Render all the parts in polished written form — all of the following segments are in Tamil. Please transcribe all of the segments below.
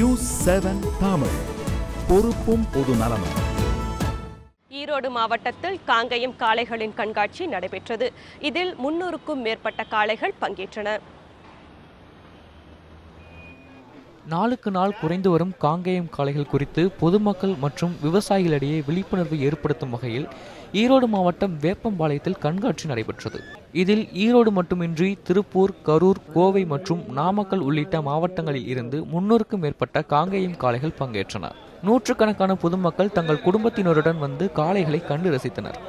நியூஸ் 7 தமிழ், பொறுப்பும் பொது நலமும். ஈரோடு மாவட்டத்தில் காங்கயம் காளைகளின் கண்காட்சி நடைபெற்றது. இதில் 300க்கும் மேற்பட்ட காளைகள் பங்கேற்றன. நாளுக்கு நாள் குறைந்து வரும் காங்கேயம் காளைகள் குறித்து பொதுமக்கள் மற்றும் விவசாயிகளிடையே விழிப்புணர்வு ஏற்படுத்தும் வகையில் ஈரோடு மாவட்டம் வேப்பம்பாளையத்தில் கண்காட்சி நடைபெற்றது. இதில் ஈரோடு மட்டுமின்றி திருப்பூர், கரூர், கோவை மற்றும் நாமக்கல் உள்ளிட்ட மாவட்டங்களில் இருந்து 300க்கும் மேற்பட்ட காங்கேயம் காளைகள் பங்கேற்றன. நூற்றுக்கணக்கான பொதுமக்கள் தங்கள் குடும்பத்தினருடன் வந்து காளைகளை கண்டு ரசித்தனர்.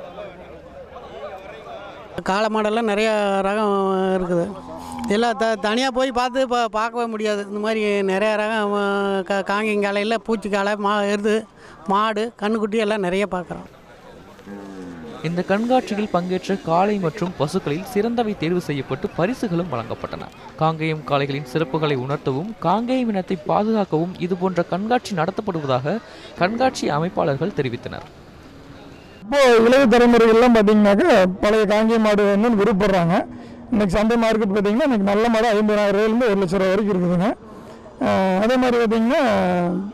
காளை மாடெல்லாம் நிறையா ரகம் இருக்குது. எல்லாம் தனியாக போய் பார்க்கவே முடியாது. இந்த மாதிரி நிறையா ரகம் காங்கேயம் காளையில் பூச்சி காளை, எருது, மாடு, கண்ணுக்குட்டி எல்லாம் நிறைய பார்க்குறோம். இந்த கண்காட்சியில் பங்கேற்ற காளை மற்றும் பசுக்களில் சிறந்தவை தேர்வு செய்யப்பட்டு பரிசுகளும் வழங்கப்பட்டன. காங்கேயம் காளைகளின் சிறப்புகளை உணர்த்தவும் காங்கேயம் இனத்தை பாதுகாக்கவும் இதுபோன்ற கண்காட்சி நடத்தப்படுவதாக கண்காட்சி அமைப்பாளர்கள் தெரிவித்தனர். இப்போ இளைய தலைமுறைகள்லாம் பார்த்தீங்கன்னாக்கா பழைய காங்கேயம் மாடு வந்து விருப்பப்படுறாங்க. இன்னைக்கு சந்தை மார்க்கெட் பார்த்தீங்கன்னா இன்னைக்கு நல்ல மாடு 50,000 ரூபாயிலேருந்து 1 லட்சம் ரூபா வரைக்கும் இருக்குதுங்க. அதே மாதிரி பார்த்தீங்கன்னா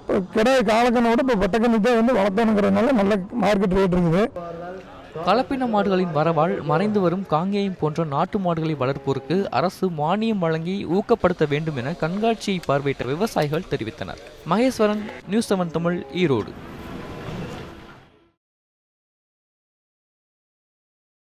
இப்போ கிடையாது காலக்கண்ணோட இப்போ பட்டக்கண்ணி தான் வந்து வளர்த்தணுங்கிறதுனால நல்ல மார்க்கெட் ரேட் இருக்குது. கலப்பின மாடுகளின் வரவால் மறைந்து வரும் காங்கேயம் போன்ற நாட்டு மாடுகளை வளர்ப்போருக்கு அரசு மானியம் வழங்கி ஊக்கப்படுத்த வேண்டும் என கண்காட்சியை பார்வையிட்ட விவசாயிகள் தெரிவித்தனர். மகேஸ்வரன், நியூஸ் 7 தமிழ், ஈரோடு.